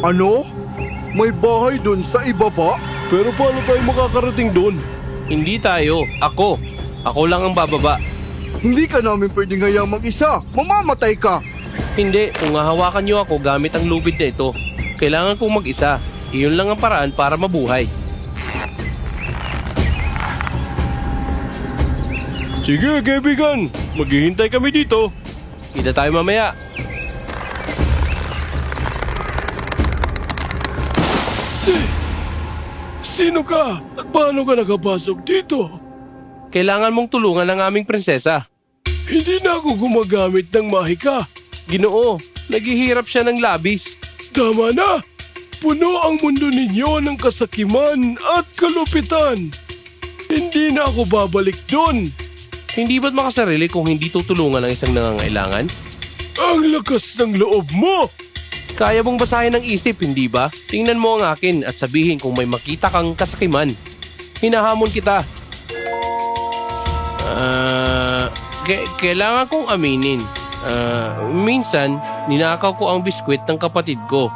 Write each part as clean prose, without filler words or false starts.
Ano? May bahay dun sa ibaba? Pero paano tayo makakarating doon? Hindi tayo. Ako. Ako lang ang bababa. Hindi ka namin pwedeng hayang mag-isa. Mamamatay ka. Hindi, kung hahawakan niyo ako gamit ang lubid na ito, kailangan kong mag-isa. Iyon lang ang paraan para mabuhay. Sige, kaibigan. Maghihintay kami dito. Kita tayo mamaya. Sino ka? At paano ka nakapasok dito? Kailangan mong tulungan ang aming prinsesa. Hindi na ako gumagamit ng mahika. Ginoo, naghihirap siya ng labis. Tama na! Puno ang mundo ninyo ng kasakiman at kalupitan. Hindi na ako babalik doon. Hindi ba't makasarili kung hindi tutulungan ang isang nangangailangan? Ang lakas ng loob mo! Kaya mong basahin ang isip, hindi ba? Tingnan mo ang akin at sabihin kung may makita kang kasakiman. Hinahamon kita. Kailangan kong aminin. Minsan, ninakaw ko ang biskwit ng kapatid ko.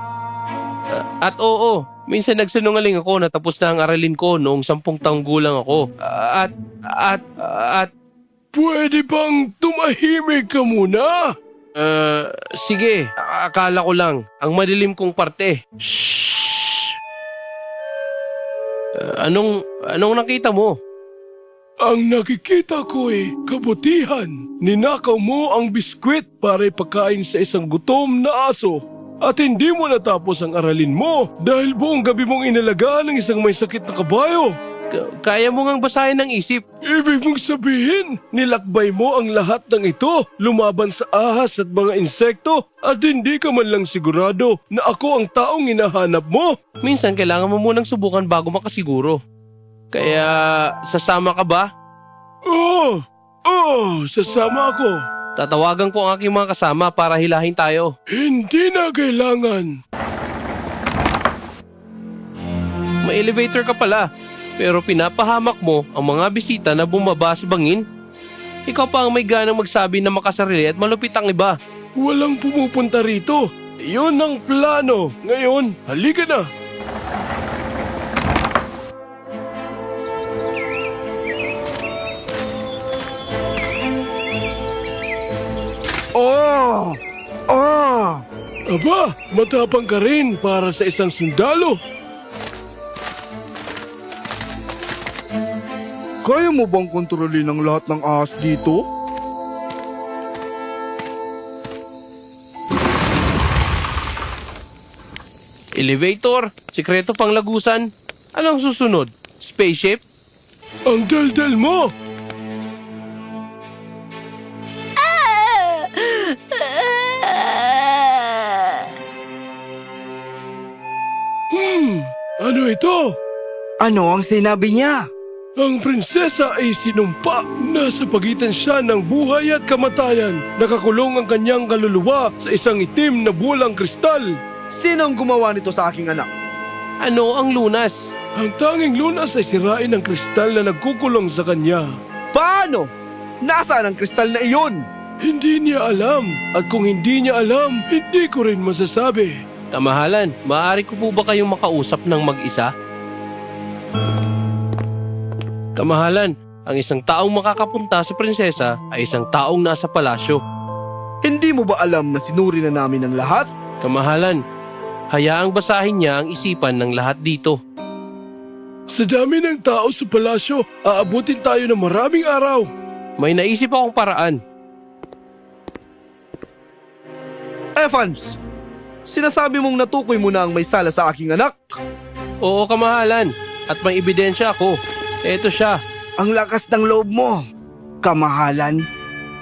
At oo, minsan nagsinungaling ako na tapos na ang aralin ko noong 10 taong gulang ako. At Pwede bang tumahimik ka muna? sige, akala ko lang. Ang madilim kong parte. Shhh! Anong nakita mo? Ang nakikita ko ay kabutihan. Ninakaw mo ang biskwit para ipakain sa isang gutom na aso. At hindi mo natapos ang aralin mo dahil buong gabi mong inalagaan ng isang may sakit na kabayo. Kaya mo ngang basahin ng isip. Ibig mong sabihin, nilakbay mo ang lahat ng ito, lumaban sa ahas at mga insekto at hindi ka man lang sigurado na ako ang taong hinahanap mo. Minsan kailangan mo munang subukan bago makasiguro. Kaya sasama ka ba? Sasama ako. Tatawagan ko ang aking mga kasama para hilahin tayo. Hindi na kailangan. May elevator ka pala, pero pinapahamak mo ang mga bisita na bumaba sa bangin. Ikaw pa ang may ganang magsabi na makasarili at malupit ang iba. Walang pumupunta rito. Iyon ang plano. Ngayon, halika na. Oh! Ah! Aba, matapang ka rin para sa isang sundalo. Kaya mo bang kontrolin ang lahat ng ahas dito? Elevator, sikreto pang lagusan. Anong susunod? Spaceship? Ang daldal mo! Ano ito? Ano ang sinabi niya? Ang prinsesa ay sinumpa na sa pagitan siya ng buhay at kamatayan. Nakakulong ang kanyang kaluluwa sa isang itim na bulang kristal. Sino ang gumawa nito sa aking anak? Ano ang lunas? Ang tanging lunas ay sirain ang kristal na nagkukulong sa kanya. Paano? Nasaan ang kristal na iyon? Hindi niya alam. At kung hindi niya alam, hindi ko rin masasabi. Kamahalan, maaari ko po ba kayong makausap ng mag-isa? Kamahalan, ang isang taong makakapunta sa prinsesa ay isang taong nasa palasyo. Hindi mo ba alam na sinuri na namin ang lahat? Kamahalan, hayaang basahin niya ang isipan ng lahat dito. Sa dami ng tao sa palasyo, aabutin tayo ng maraming araw. May naisip akong paraan. Evans! Sinasabi mong natukoy mo na ang may sala sa aking anak. Oo, kamahalan, at may ebidensya ako. Eto siya. Ang lakas ng loob mo. Kamahalan.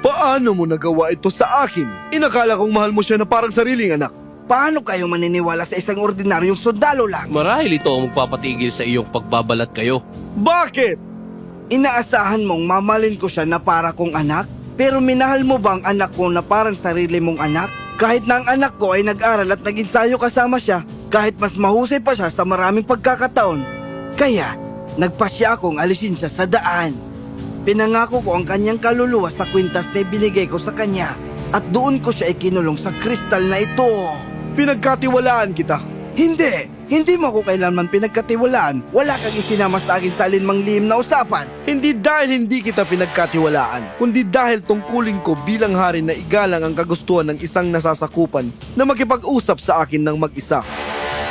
Paano mo nagawa ito sa akin? Inakala kong mahal mo siya na parang sariling anak. Paano kayo maniniwala sa isang ordinaryong sundalo lang? Marahil ito ang magpapatigil sa iyong pagbabalat kayo. Bakit? Inaasahan mong mamalin ko siya na para kong anak? Pero minahal mo ba ang anak ko na parang sarili mong anak? Kahit na ang anak ko ay nag-aral at nag-ensayo kasama siya, kahit mas mahusay pa siya sa maraming pagkakataon. Kaya, nagpasya akong alisin siya sa daan. Pinangako ko ang kanyang kaluluwa sa kwintas na ibinigay ko sa kanya at doon ko siya ikinulong sa kristal na ito. Pinagkatiwalaan kita. Hindi! Hindi mo ako kailanman pinagkatiwalaan. Wala kang isinama sa akin sa alinmang lihim na usapan. Hindi dahil hindi kita pinagkatiwalaan, kundi dahil tungkulin ko bilang hari na igalang ang kagustuhan ng isang nasasakupan na makipag-usap sa akin ng mag-isa.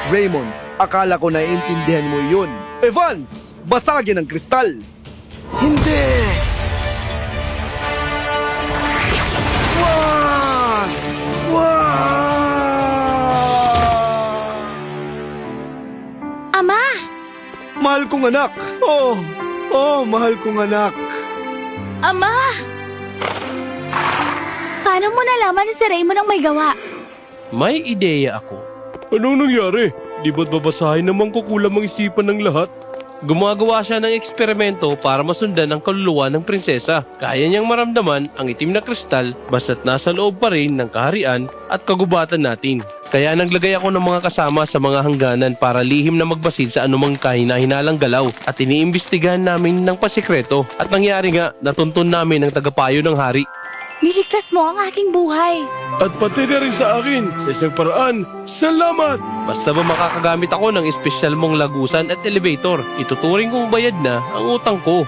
Raymond, akala ko naiintindihan mo yun. Evans, basagin ang kristal! Hindi! Wag! Wag! Ama! Mahal kong anak! Mahal kong anak! Ama! Paano mo nalaman na si Raymond ang may gawa? May ideya ako. Anong nangyari? Di ba't babasahin naman ko kulang ang isipan ng lahat? Gumagawa siya ng eksperimento para masundan ang kaluluwa ng prinsesa. Kaya niyang maramdaman ang itim na kristal basta't nasa loob pa rin ng kaharian at kagubatan natin. Kaya naglagay ako ng mga kasama sa mga hangganan para lihim na magbasid sa anumang kahina-hinalang galaw at iniimbestigahan namin ng pasikreto. At nangyari nga, natuntun namin ang tagapayo ng hari. Niligtas mo ang aking buhay. At pati na rin sa akin, sa isang paraan, salamat! Basta ba makakagamit ako ng espesyal mong lagusan at elevator, ituturing kong bayad na ang utang ko.